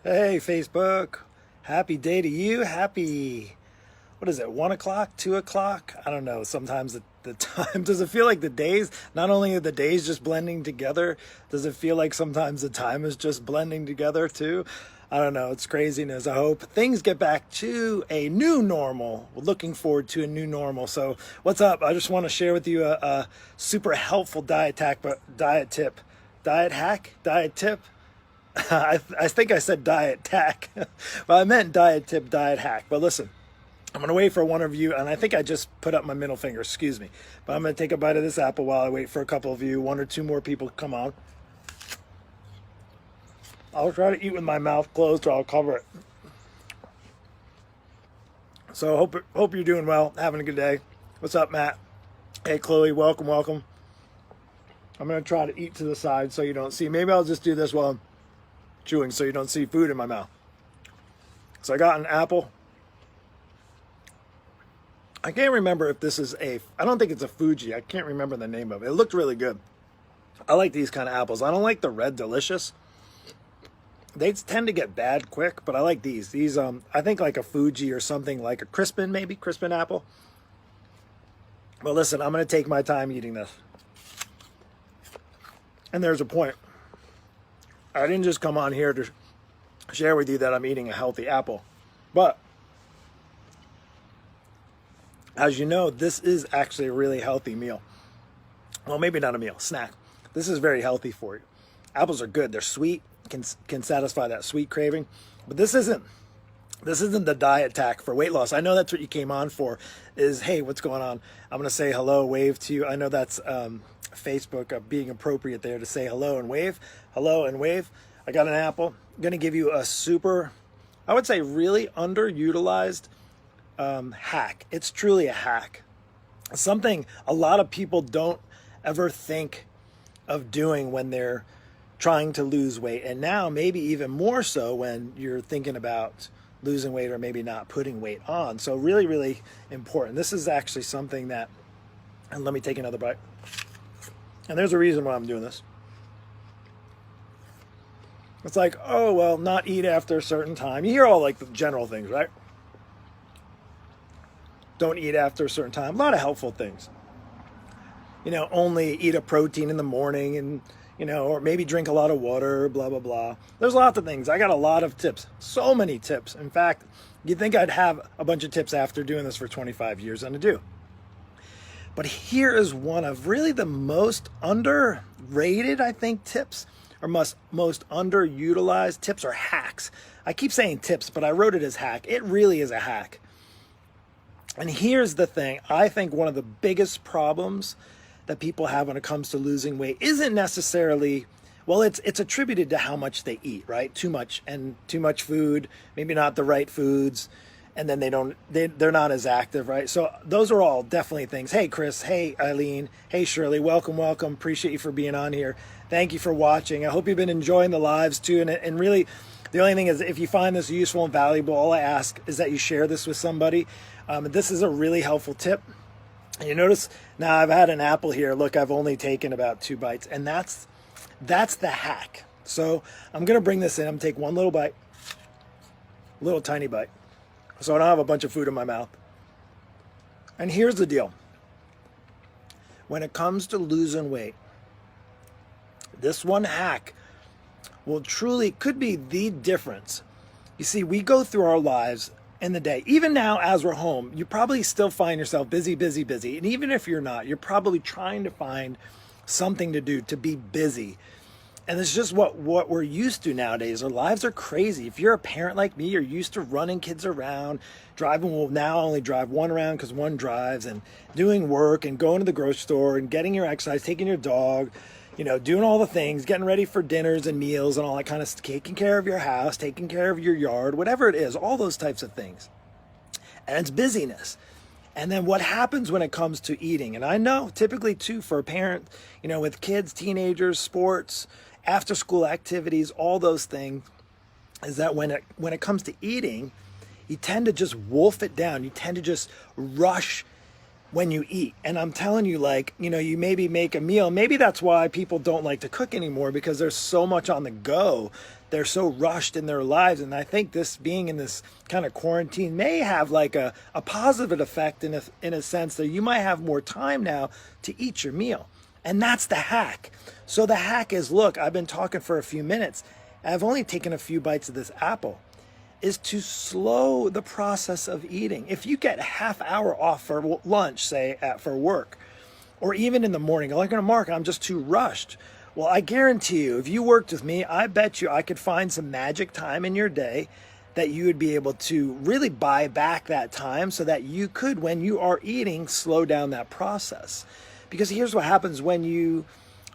Hey, Facebook. Happy day to you. Happy, what is it, 1 o'clock, 2 o'clock? I don't know. Sometimes the time, does it feel like the days, not only are the days just blending together, does it feel like sometimes the time is just blending together too? I don't know. It's craziness. I hope things get back to a new normal. We're looking forward to a new normal. So, what's up? I just want to share with you a super helpful diet tip, diet hack, diet tip. I think I said diet tack, but I meant diet tip, diet hack. But listen, I'm going to wait for one of you, and I think I just put up my middle finger, excuse me. But I'm going to take a bite of this apple while I wait for a couple of you, one or two more people to come on. I'll try to eat with my mouth closed or I'll cover it. So hope you're doing well, having a good day. What's up, Matt? Hey, Chloe, welcome, welcome. I'm going to try to eat to the side so you don't see. Maybe I'll just do this while I'm chewing so you don't see food in my mouth. So I got an apple. I can't remember if this is I don't think it's a Fuji. I can't remember the name of it. It looked really good. I like these kind of apples. I don't like the red delicious. They tend to get bad quick, but I like these. These, I think like a Fuji or something like a Crispin, maybe, Crispin apple. Well, listen, I'm going to take my time eating this. And there's a point. I didn't just come on here to share with you that I'm eating a healthy apple. But, as you know, this is actually a really healthy meal. Well, maybe not a meal, snack. This is very healthy for you. Apples are good. They're sweet, can satisfy that sweet craving. But this isn't the diet tack for weight loss. I know that's what you came on for, is, hey, what's going on? I'm going to say hello, wave to you. I know that's Facebook being appropriate there to say hello and wave. Hello and wave. I got an apple. I'm going to give you a super, I would say really underutilized hack. It's truly a hack. Something a lot of people don't ever think of doing when they're trying to lose weight. And now maybe even more so when you're thinking about losing weight or maybe not putting weight on. So really, really important. This is actually something that, and let me take another bite. And there's a reason why I'm doing this. It's like, oh, well, not eat after a certain time. You hear all like the general things, right? Don't eat after a certain time. A lot of helpful things. You know, only eat a protein in the morning and, you know, or maybe drink a lot of water, blah, blah, blah. There's lots of things. I got a lot of tips. So many tips. In fact, you'd think I'd have a bunch of tips after doing this for 25 years, and I do. But here is one of really the most underrated, I think, tips, or most underutilized tips or hacks. I keep saying tips, but I wrote it as hack. It really is a hack. And here's the thing. I think one of the biggest problems that people have when it comes to losing weight isn't necessarily, well, it's attributed to how much they eat, right? Too much food, maybe not the right foods, and then they're not as active, right? So those are all definitely things. Hey, Chris. Hey, Eileen. Hey, Shirley. Welcome, welcome. Appreciate you for being on here. Thank you for watching. I hope you've been enjoying the lives too. And really, the only thing is, if you find this useful and valuable, all I ask is that you share this with somebody. This is a really helpful tip. And you notice now I've had an apple here. Look, I've only taken about 2 bites, and that's the hack. So I'm going to bring this in. I'm going to take one little bite, little tiny bite, so I don't have a bunch of food in my mouth. And here's the deal. When it comes to losing weight, this one hack could be the difference. You see, we go through our lives in the day. Even now, as we're home, you probably still find yourself busy, busy, busy. And even if you're not, you're probably trying to find something to do, to be busy. And it's just what we're used to nowadays. Our lives are crazy. If you're a parent like me, you're used to running kids around, driving. We'll now only drive one around because one drives, and doing work and going to the grocery store and getting your exercise, taking your dog, you know, doing all the things, getting ready for dinners and meals and all that kind of stuff, taking care of your house, taking care of your yard, whatever it is, all those types of things. And it's busyness. And then what happens when it comes to eating? And I know typically too, for a parent, you know, with kids, teenagers, sports, after school activities, all those things, is that when it comes to eating, you tend to just wolf it down. You tend to just rush when you eat. And I'm telling you, like, you know, you maybe make a meal. Maybe that's why people don't like to cook anymore, because there's so much on the go they're so rushed in their lives. And I think this being in this kind of quarantine may have like a positive effect in a sense that you might have more time now to eat your meal. And that's the hack. So the hack is, look, I've been talking for a few minutes. I've only taken a few bites of this apple, is to slow the process of eating. If you get a half hour off for lunch, say for work, or even in the morning, like, Mark, I'm just too rushed. Well, I guarantee you, if you worked with me, I bet you I could find some magic time in your day that you would be able to really buy back that time so that you could, when you are eating, slow down that process. Because here's what happens when you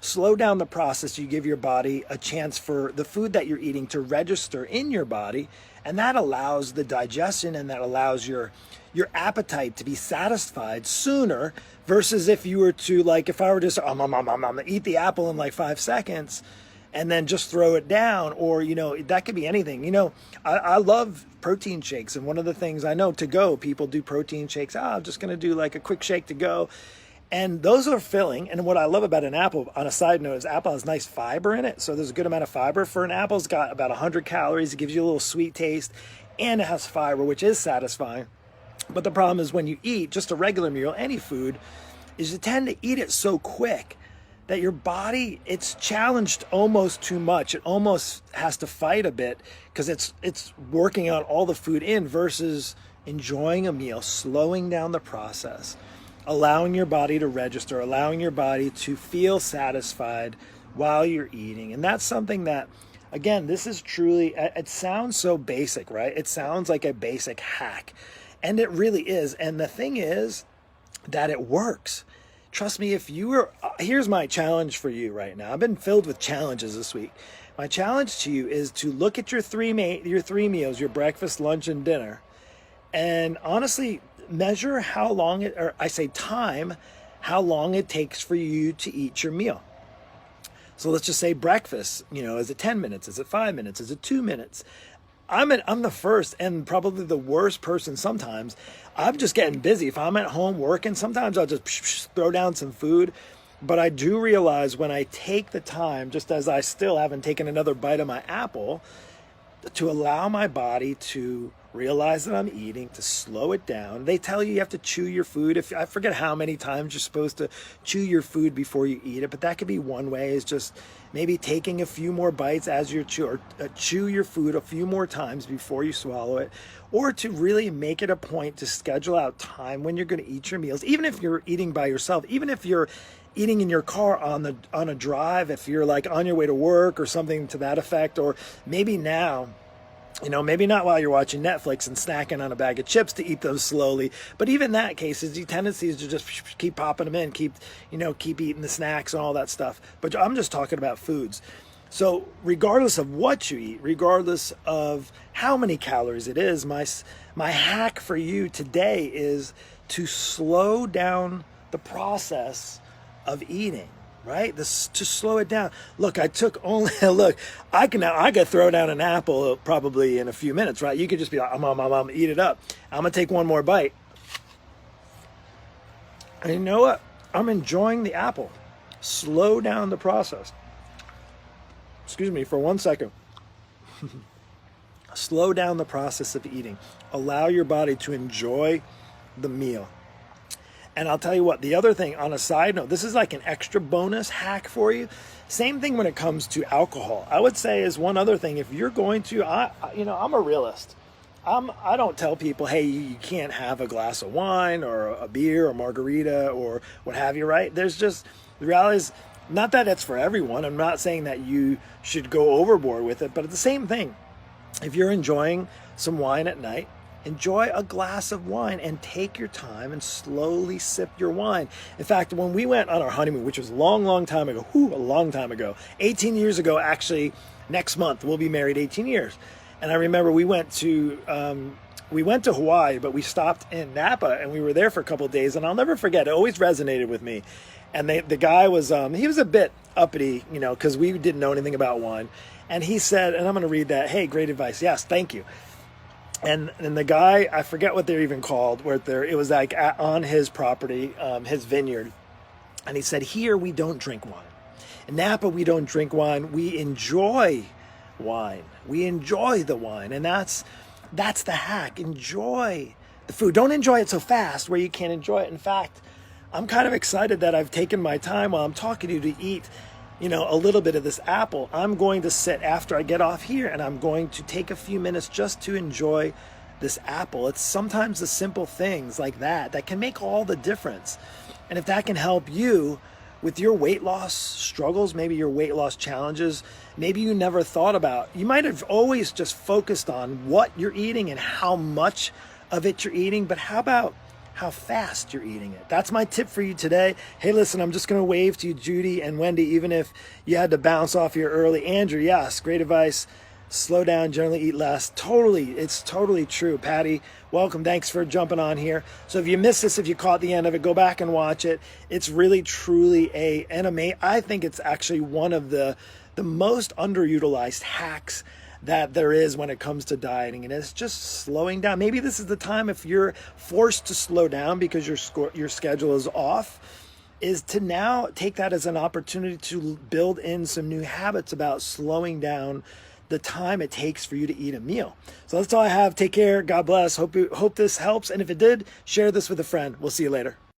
slow down the process. You give your body a chance for the food that you're eating to register in your body, and that allows the digestion, and that allows your appetite to be satisfied sooner, versus if you were to, like, if I were just eat the apple in like 5 seconds and then just throw it down, or, you know, that could be anything. You know, I love protein shakes, and one of the things I know, to go, people do protein shakes. I'm just going to do like a quick shake to go. And those are filling. And what I love about an apple, on a side note, is apple has nice fiber in it. So there's a good amount of fiber. For an apple, it's got about 100 calories. It gives you a little sweet taste, and it has fiber, which is satisfying. But the problem is when you eat just a regular meal, any food, is you tend to eat it so quick that your body, it's challenged almost too much. It almost has to fight a bit because it's working out all the food in, versus enjoying a meal, slowing down the process, allowing your body to register, allowing your body to feel satisfied while you're eating. And that's something that, again, this is truly, it sounds so basic, right? It sounds like a basic hack, and it really is. And the thing is that it works. Trust me, if you were, here's my challenge for you right now. I've been filled with challenges this week. My challenge to you is to look at your three meals, your breakfast, lunch, and dinner, and honestly measure how long it, or I say time, how long it takes for you to eat your meal. So let's just say breakfast, you know, is it 10 minutes? Is it 5 minutes? Is it 2 minutes? I'm the first and probably the worst person sometimes. I'm just getting busy. If I'm at home working, sometimes I'll just throw down some food. But I do realize when I take the time, just as I still haven't taken another bite of my apple, to allow my body to realize that I'm eating, to slow it down. They tell you have to chew your food. I forget how many times you're supposed to chew your food before you eat it, but that could be one way, is just maybe taking a few more bites as you chew, or chew your food a few more times before you swallow it, or to really make it a point to schedule out time when you're going to eat your meals, even if you're eating by yourself, even if you're eating in your car on a drive, if you're like on your way to work or something to that effect, or maybe now, you know, maybe not while you're watching Netflix and snacking on a bag of chips, to eat those slowly. But even that case, the tendency is to just keep popping them in, keep eating the snacks and all that stuff. But I'm just talking about foods. So regardless of what you eat, regardless of how many calories it is, my hack for you today is to slow down the process of eating. Right? To slow it down. Look, I could throw down an apple probably in a few minutes, right? You could just be like, I'm eat it up. I'm gonna take one more bite. And you know what? I'm enjoying the apple. Slow down the process. Excuse me for 1 second. Slow down the process of eating. Allow your body to enjoy the meal. And I'll tell you what, the other thing, on a side note, this is like an extra bonus hack for you. Same thing when it comes to alcohol. I would say is one other thing, if you're going to, I'm a realist. I don't tell people, hey, you can't have a glass of wine or a beer or margarita or what have you, right? There's just, the reality is, not that it's for everyone. I'm not saying that you should go overboard with it, but it's the same thing. If you're enjoying some wine at night, enjoy a glass of wine and take your time and slowly sip your wine. In fact, when we went on our honeymoon, which was a long time ago, 18 years ago, actually, next month, we'll be married 18 years. And I remember we went to Hawaii, but we stopped in Napa and we were there for a couple of days. And I'll never forget, it always resonated with me. And the guy was, he was a bit uppity, because we didn't know anything about wine. And he said, and I'm going to read that, hey, great advice. Yes, thank you. And the guy, I forget what they're even called, it was like on his property, his vineyard. And he said, here we don't drink wine. In Napa, we don't drink wine. We enjoy wine. We enjoy the wine, and that's the hack. Enjoy the food. Don't enjoy it so fast where you can't enjoy it. In fact, I'm kind of excited that I've taken my time while I'm talking to you to eat, a little bit of this apple. I'm going to sit after I get off here, and I'm going to take a few minutes just to enjoy this apple. It's sometimes the simple things like that can make all the difference. And if that can help you with your weight loss struggles, maybe your weight loss challenges, maybe you never thought about, you might have always just focused on what you're eating and how much of it you're eating, but how about how fast you're eating it? That's my tip for you today. Hey, listen, I'm just going to wave to you, Judy and Wendy, even if you had to bounce off here early. Andrew, yes, great advice. Slow down, generally eat less. Totally, it's totally true. Patty, welcome. Thanks for jumping on here. So if you missed this, if you caught the end of it, go back and watch it. It's really, truly I think it's actually one of the most underutilized hacks that there is when it comes to dieting, and it's just slowing down. Maybe this is the time, if you're forced to slow down because your schedule is off, is to now take that as an opportunity to build in some new habits about slowing down the time it takes for you to eat a meal. So that's all I have. Take care. God bless. Hope this helps. And if it did, share this with a friend. We'll see you later.